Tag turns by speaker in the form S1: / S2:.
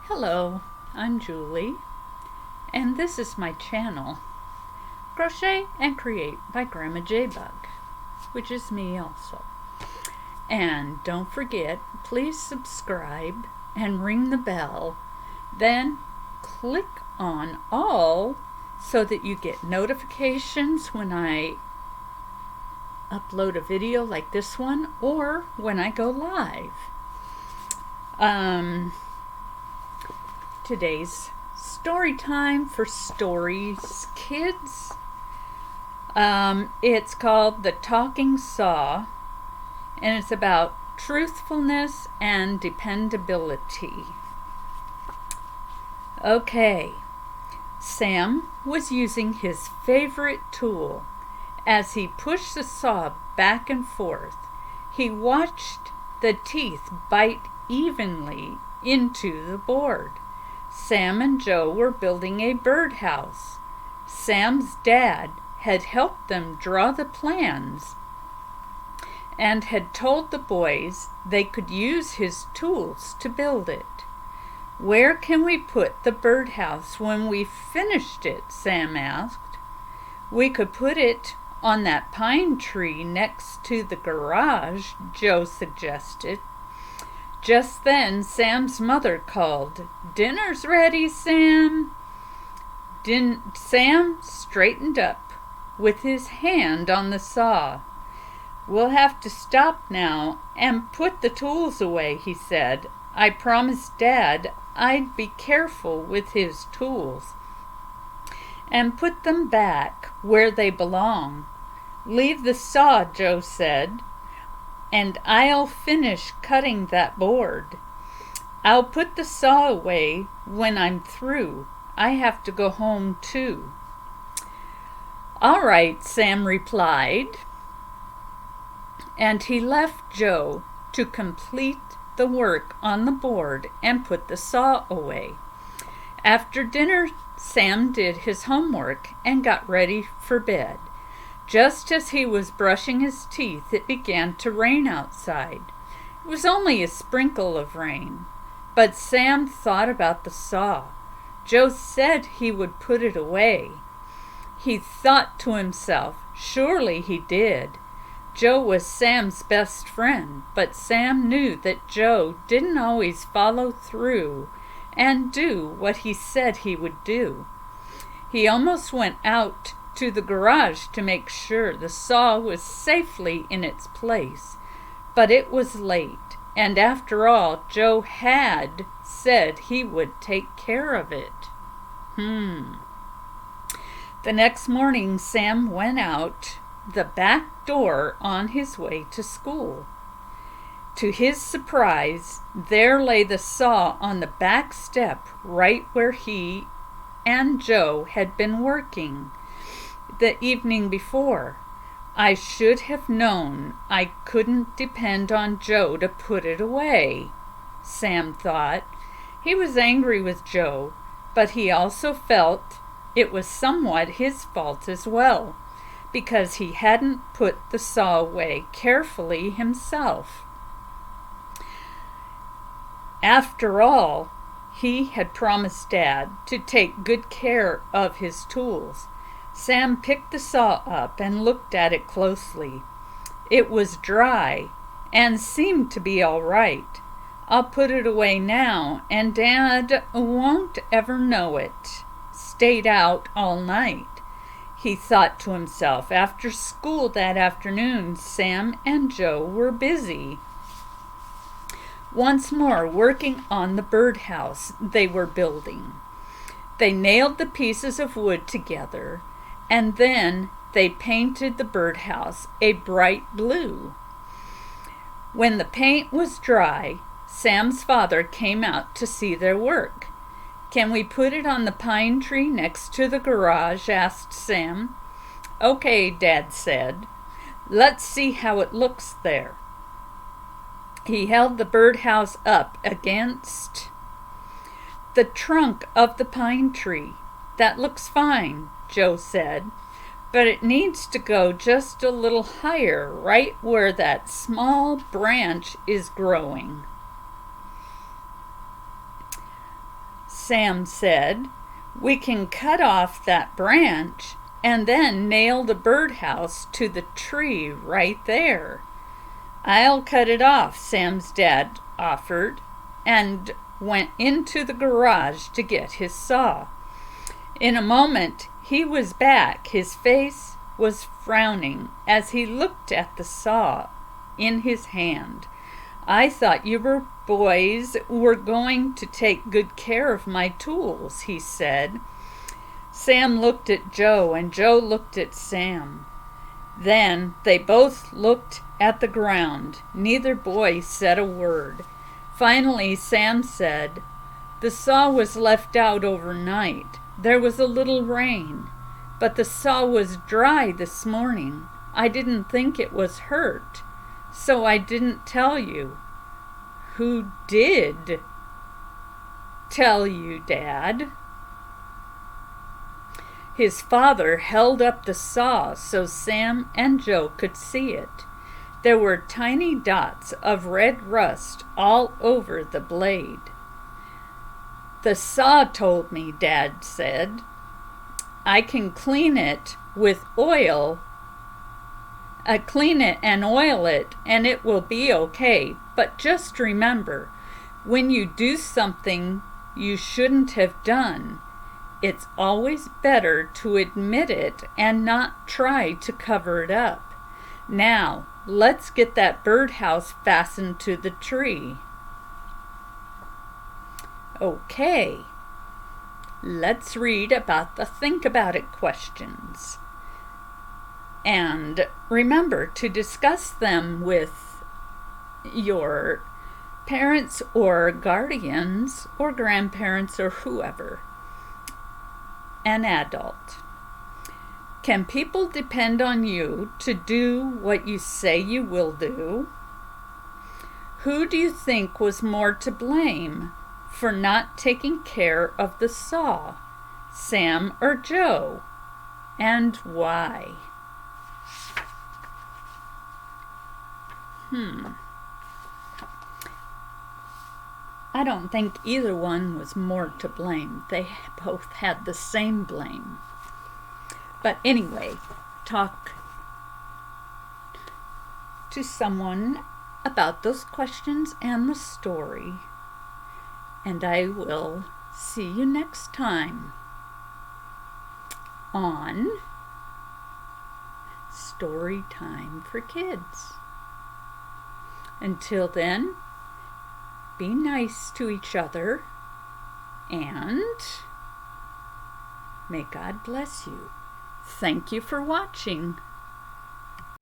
S1: Hello, I'm Julie, and this is my channel, Crochet and Create by Grandma J-Bug, which is me also. And don't forget, please subscribe and ring the bell, then click on all so that you get notifications when I upload a video like this one or when I go live. Today's story time for Stories Kids. It's called The Talking Saw, and it's about truthfulness and dependability. Okay, Sam was using his favorite tool. As he pushed the saw back and forth, he watched the teeth bite evenly into the board. Sam and Joe were building a birdhouse. Sam's dad had helped them draw the plans and had told the boys they could use his tools to build it. "Where can we put the birdhouse when we've finished it?" Sam asked. "We could put it on that pine tree next to the garage," Joe suggested. Just then, Sam's mother called, "Dinner's ready, Sam." Sam straightened up with his hand on the saw. "We'll have to stop now and put the tools away," he said. "I promised Dad I'd be careful with his tools and put them back where they belong." "Leave the saw," Joe said, "and I'll finish cutting that board. I'll put the saw away when I'm through. I have to go home too." "All right," Sam replied, and he left Joe to complete the work on the board and put the saw away. After dinner, Sam did his homework and got ready for bed. Just as he was brushing his teeth, it began to rain outside. It was only a sprinkle of rain, but Sam thought about the saw. Joe said he would put it away. He thought to himself, surely he did. Joe was Sam's best friend, but Sam knew that Joe didn't always follow through and do what he said he would do. He almost went out to the garage to make sure the saw was safely in its place, but it was late, and after all, Joe had said he would take care of it. The next morning, Sam went out the back door on his way to school. To his surprise, there lay the saw on the back step right where he and Joe had been working the evening before. "I should have known I couldn't depend on Joe to put it away," Sam thought. He was angry with Joe, but he also felt it was somewhat his fault as well, because he hadn't put the saw away carefully himself. After all, he had promised Dad to take good care of his tools. Sam picked the saw up and looked at it closely. It was dry and seemed to be all right. "I'll put it away now, and Dad won't ever know it. Stayed out all night," he thought to himself. After school that afternoon, Sam and Joe were busy once more working on the birdhouse they were building. They nailed the pieces of wood together, and then they painted the birdhouse a bright blue. When the paint was dry, Sam's father came out to see their work. "Can we put it on the pine tree next to the garage?" asked Sam. "Okay," Dad said. "Let's see how it looks there." He held the birdhouse up against the trunk of the pine tree. "That looks fine," Joe said, "but it needs to go just a little higher, right where that small branch is growing." Sam said. "We can cut off that branch and then nail the birdhouse to the tree right there." "I'll cut it off," Sam's dad offered, and went into the garage to get his saw. In a moment, he was back. His face was frowning as he looked at the saw in his hand. "I thought you boys were going to take good care of my tools," he said. Sam looked at Joe, and Joe looked at Sam. Then they both looked at the ground. Neither boy said a word. Finally, Sam said, "The saw was left out overnight. There was a little rain, but the saw was dry this morning. I didn't think it was hurt, so I didn't tell you." "Who did tell you, Dad?" His father held up the saw so Sam and Joe could see it. There were tiny dots of red rust all over the blade. "The saw told me," Dad said. "I can clean it with oil. Clean it and oil it, and it will be okay. But just remember, when you do something you shouldn't have done, it's always better to admit it and not try to cover it up. Now, let's get that birdhouse fastened to the tree." Okay, let's read about the Think About It questions. And remember to discuss them with your parents or guardians or grandparents or whoever. An adult. Can people depend on you to do what you say you will do? Who do you think was more to blame for not taking care of the saw, Sam or Joe? And why? I don't think either one was more to blame. They both had the same blame. But anyway, talk to someone about those questions and the story. And I will see you next time on Story Time for Kids. Until then, be nice to each other, and may God bless you. Thank you for watching.